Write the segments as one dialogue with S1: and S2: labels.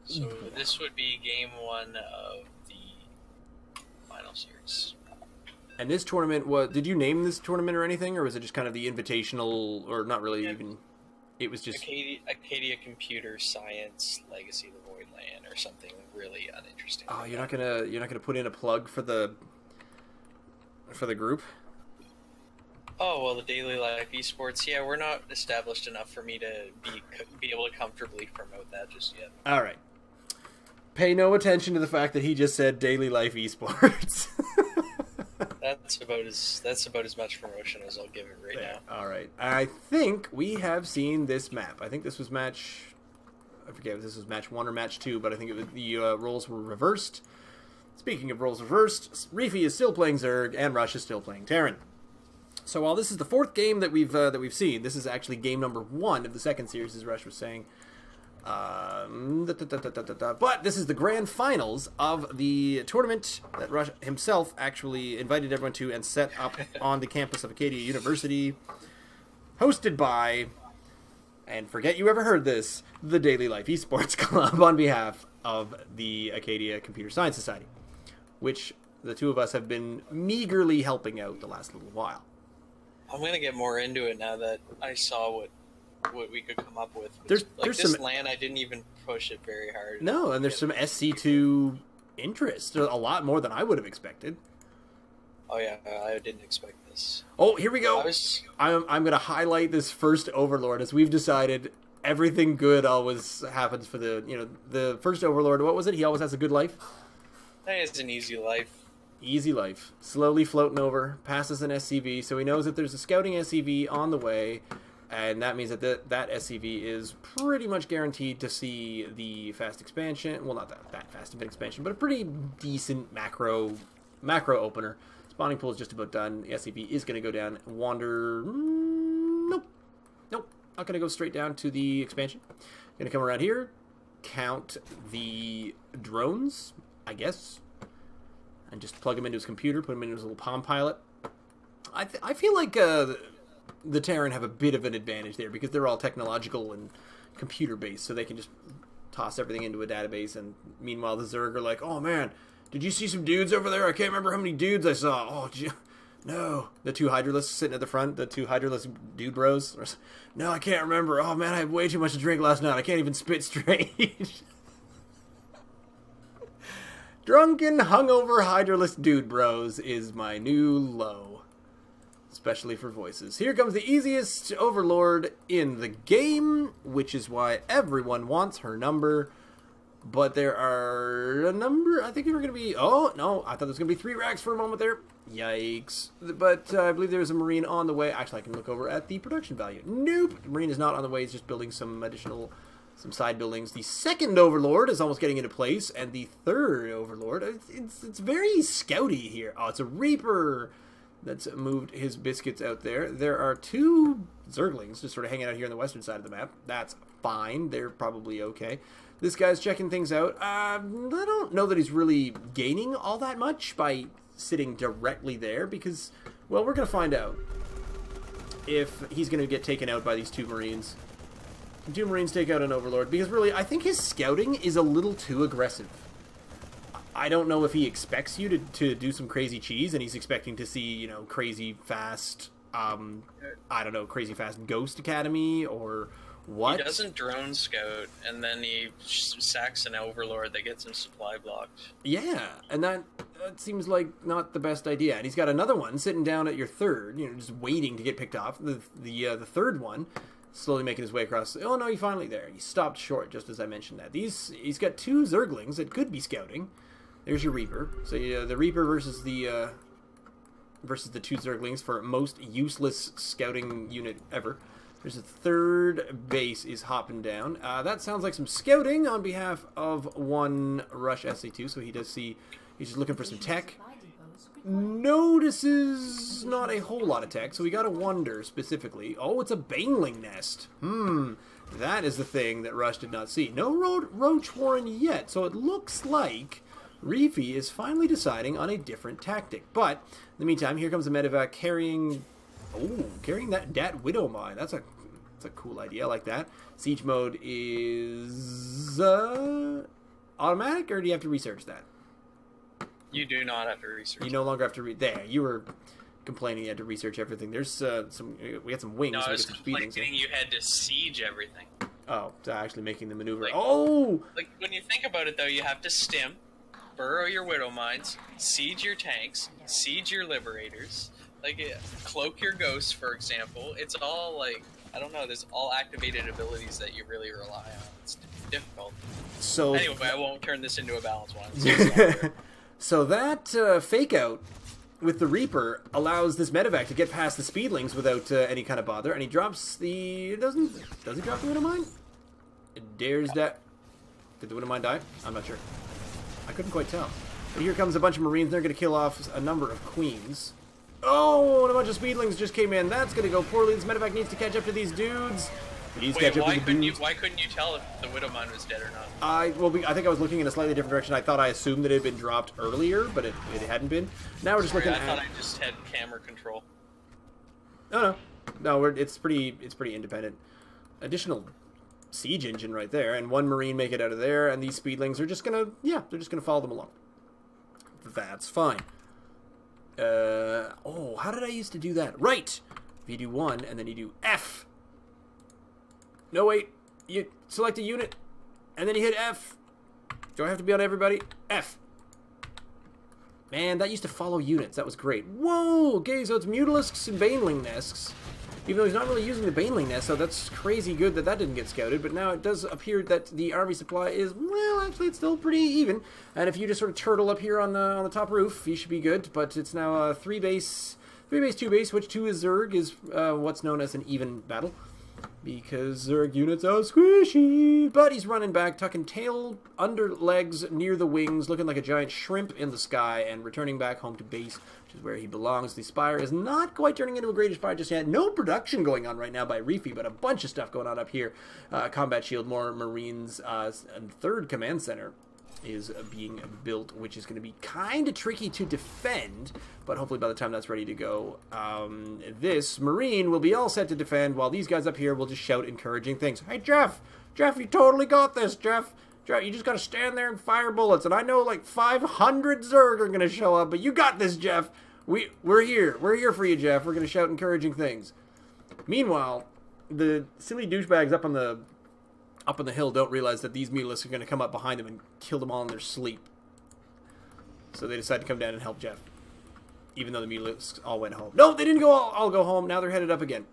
S1: So this would be game 1 of the final series.
S2: And this tournament was... Did you name this tournament or anything? Or was it just kind of the invitational... Or not really even... It was just...
S1: Acadia Computer Science Legacy of the Void Land or something really uninteresting.
S2: Oh, you're not gonna put in a plug for the group?
S1: Oh, well, the Daily Life Esports, yeah, we're not established enough for me to be able to comfortably promote that just yet.
S2: All right. Pay no attention to the fact that he just said Daily Life Esports.
S1: That's about as much promotion as I'll give it right now.
S2: All right. I think we have seen this map. I think this was match... I forget if this was match 1 or match 2, but I think the roles were reversed. Speaking of roles reversed, Rifi is still playing Zerg, and Rush is still playing Terran. So while this is the 4th game that we've seen, this is actually game number 1 of the 2nd series, as Rush was saying. But this is the grand finals of the tournament that Rush himself actually invited everyone to and set up on the campus of Acadia University, hosted by, and forget you ever heard this, the Daily Life Esports Club on behalf of the Acadia Computer Science Society, which the two of us have been meagerly helping out the last little while.
S1: I'm going to get more into it now that I saw what we could come up with.
S2: There's
S1: this
S2: some
S1: LAN, I didn't even push it very hard.
S2: No, and there's some SC2 interest, a lot more than I would have expected.
S1: Oh yeah, I didn't expect this.
S2: Oh, here we go. I'm going to highlight this first Overlord, as we've decided everything good always happens for the first Overlord. What was it? He always has a good life?
S1: Hey, it's an easy life.
S2: Easy life. Slowly floating over, passes an SCV, so he knows that there's a scouting SCV on the way. And that means that that SCV is pretty much guaranteed to see the fast expansion. Well, not that fast of an expansion, but a pretty decent macro opener. Spawning pool is just about done. The SCV is going to go down. Wander... Nope. Not going to go straight down to the expansion. Going to come around here. Count the drones, I guess. And just plug them into his computer. Put them into his little Palm Pilot. I feel like... the Terran have a bit of an advantage there because they're all technological and computer-based, so they can just toss everything into a database, and meanwhile the Zerg are like, oh man, did you see some dudes over there? I can't remember how many dudes I saw. Oh, no. The two Hydralisks sitting at the front, the two Hydralisk dude bros. No, I can't remember. Oh man, I had way too much to drink last night. I can't even spit straight. Drunken, hungover Hydralisk dude bros is my new low. Especially for voices. Here comes the easiest Overlord in the game, which is why everyone wants her number. But there are a number, I think there were going to be, oh, no, I thought there was going to be 3 racks for a moment there. Yikes. But I believe there's a Marine on the way. Actually, I can look over at the production value. Nope, the Marine is not on the way. He's just building some side buildings. The 2nd Overlord is almost getting into place, and the 3rd Overlord, it's very scouty here. Oh, it's a Reaper that's moved his biscuits out there. There are 2 Zerglings just sort of hanging out here on the western side of the map. That's fine. They're probably okay. This guy's checking things out. I don't know that he's really gaining all that much by sitting directly there because, well, we're going to find out if he's going to get taken out by these 2 Marines. Can 2 Marines take out an Overlord? Because really, I think his scouting is a little too aggressive. I don't know if he expects you to do some crazy cheese, and he's expecting to see, crazy fast, I don't know, crazy fast Ghost Academy, or what?
S1: He doesn't drone scout, and then he sacks an Overlord that gets him supply blocked.
S2: Yeah, and that seems like not the best idea. And he's got another one sitting down at your 3rd, just waiting to get picked off. The 3rd one, slowly making his way across. Oh no, he finally there. He stopped short, just as I mentioned that. He's got 2 Zerglings that could be scouting. There's your Reaper. So the Reaper versus the 2 Zerglings for most useless scouting unit ever. There's a 3rd base is hopping down. That sounds like some scouting on behalf of 1 Rush SC2. So he does see, he's just looking for some tech. Notices not a whole lot of tech, so we got a wonder specifically. Oh, it's a Baneling nest. That is the thing that Rush did not see. No Roach Warren yet, so it looks like Rifi is finally deciding on a different tactic. But in the meantime, here comes the medevac carrying that Widow Mine. That's a cool idea. I like that. Siege mode is automatic, or do you have to research that?
S1: You do not have to research.
S2: You no longer have to read. There, you were complaining you had to research everything. There's some. We had some wings.
S1: No,
S2: so
S1: I was
S2: some
S1: complaining you had to siege everything.
S2: Oh, so actually making the maneuver.
S1: Like,
S2: oh!
S1: Like, when you think about it, though, you have to stim, burrow your widow mines, siege your tanks, siege your liberators, like, cloak your ghosts, for example. It's all, like, I don't know, there's all activated abilities that you really rely on. It's difficult.
S2: So
S1: anyway, I won't turn this into a balanced one.
S2: So that fake out with the Reaper allows this medevac to get past the speedlings without any kind of bother, and he drops the... Does he drop the Widow Mine? It dares that... Did the Widow Mine die? I'm not sure. I couldn't quite tell. But here comes a bunch of Marines. They're going to kill off a number of Queens. Oh, and a bunch of speedlings just came in. That's going to go poorly. This medevac needs to catch up to these dudes.
S1: Wait, why couldn't you tell if the Widow Mine was dead or not?
S2: I think I was looking in a slightly different direction. I thought I assumed that it had been dropped earlier, but it hadn't been. Now we're just looking at...
S1: I thought I just had camera control.
S2: No, it's pretty independent. Additional siege engine right there, and one Marine make it out of there, and these speedlings are just gonna, they're just gonna follow them along. That's fine. Oh, how did I used to do that? Right! If you do 1, and then you do F. No, wait. You select a unit, and then you hit F. Do I have to be on everybody? F. Man, that used to follow units. That was great. Whoa! Okay, so it's Mutalisks and Baneling Nests. Even though he's not really using the Baneling Nest, so that's crazy good that didn't get scouted. But now it does appear that the army supply is, well, actually it's still pretty even. And if you just sort of turtle up here on the top roof, you should be good. But it's now a 3 base, 2 base, which 2 is Zerg, is what's known as an even battle. Because Zerg units are squishy. But he's running back, tucking tail under legs near the wings, looking like a giant shrimp in the sky, and returning back home to base, which is where he belongs. The Spire is not quite turning into a greater Spire just yet. No production going on right now by Rifi, but a bunch of stuff going on up here. Combat shield, more Marines, and 3rd command center is being built, which is going to be kind of tricky to defend, but hopefully by the time that's ready to go, this Marine will be all set to defend, while these guys up here will just shout encouraging things. Hey, Jeff! Jeff, you totally got this, Jeff! Jeff, you just got to stand there and fire bullets, and I know like 500 Zerg are going to show up, but you got this, Jeff! We're here. We're here for you, Jeff. We're going to shout encouraging things. Meanwhile, the silly douchebags up on the hill don't realize that these Mutalisks are going to come up behind them and kill them all in their sleep. So they decide to come down and help Jeff. Even though the Mutalisks all went home. No, they didn't all go home. Now they're headed up again.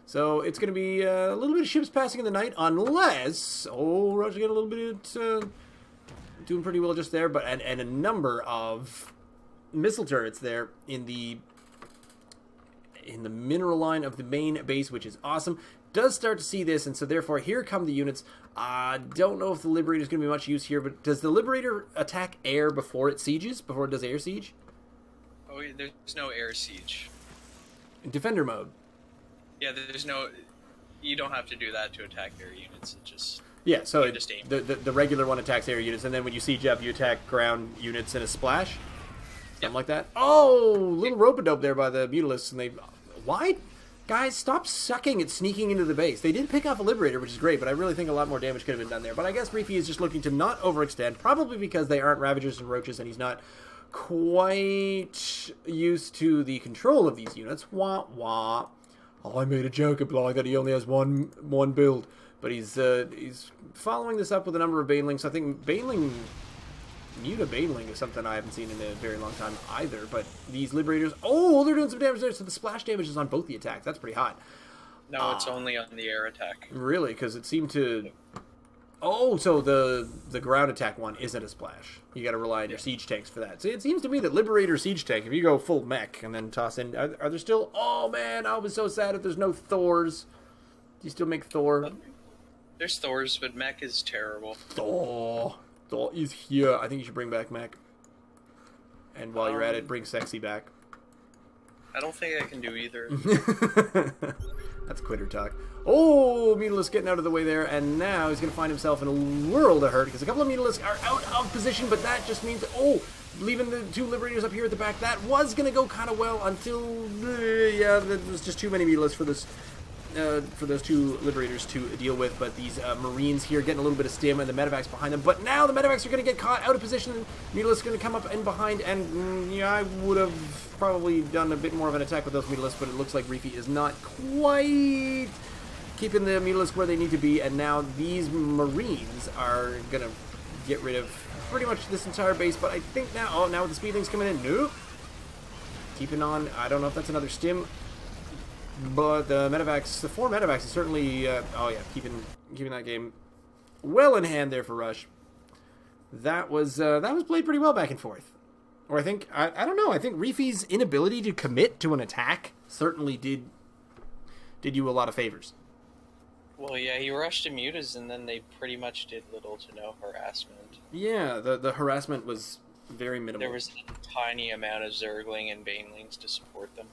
S2: So it's going to be a little bit of ships passing in the night, unless... Oh, Rush getting a little bit... doing pretty well just there, but and a number of missile turrets there in the mineral line of the main base, which is awesome. Does start to see this, and so therefore here come the units. Don't know if the Liberator is going to be much use here, but does the Liberator attack air before it sieges? Before it does air siege?
S1: Oh, there's no air siege.
S2: In Defender mode?
S1: Yeah, there's no... You don't have to do that to attack air units. It just...
S2: Yeah, so
S1: just aim.
S2: The regular one attacks air units, and then when you siege up, you attack ground units in a splash? Something like that? Oh! Little rope-a-dope there by the Mutalisks, and they... Why... Guys, stop sucking at sneaking into the base. They did pick off a Liberator, which is great, but I really think a lot more damage could have been done there. But I guess Rifi is just looking to not overextend, probably because they aren't Ravagers and Roaches, and he's not quite used to the control of these units. Wah, wah. Oh, I made a joke implying that he only has one build. But he's following this up with a number of Banelings. I think Baneling is something I haven't seen in a very long time either, but these Liberators... Oh, they're doing some damage there, so the splash damage is on both the attacks. That's pretty hot.
S1: No, it's only on the air attack.
S2: Really? Because it seemed to... Oh, so the ground attack one isn't a splash. You got to rely on your siege tanks for that. So it seems to me that Liberator siege tank, if you go full mech and then toss in... Are there still... Oh, man, I'll be so sad if there's no Thors. Do you still make Thor?
S1: There's Thors, but mech is terrible.
S2: Thor is here. I think you should bring back Mech. And while you're at it, bring Sexy back.
S1: I don't think I can do either.
S2: That's quitter talk. Oh, Mutalisk getting out of the way there, and now he's going to find himself in a world of hurt, because a couple of Mutalisks are out of position, but that just means, oh, leaving the 2 Liberators up here at the back, that was going to go kind of well until, yeah, there was just too many Mutalisks for this for those two Liberators to deal with, but these Marines here getting a little bit of stim, and the medevacs behind them. But now the medevacs are going to get caught out of position. Mutalisks going to come up in behind, and yeah, I would have probably done a bit more of an attack with those Mutalisks, but it looks like Rifi is not quite keeping the Mutalisks where they need to be, and now these Marines are going to get rid of pretty much this entire base. But I think now, oh, now with the speed things coming in, nope. Keeping on, I don't know if that's another stim. But the medevacs, the 4 medevacs is certainly, oh yeah, keeping that game well in hand there for Rush. That was played pretty well back and forth. Or I think, I don't know, I think Rifi's inability to commit to an attack certainly did you a lot of favors.
S1: Well, yeah, he rushed to mutas, and then they pretty much did little to no harassment.
S2: Yeah, the harassment was very minimal.
S1: There was a tiny amount of Zergling and Banelings to support them.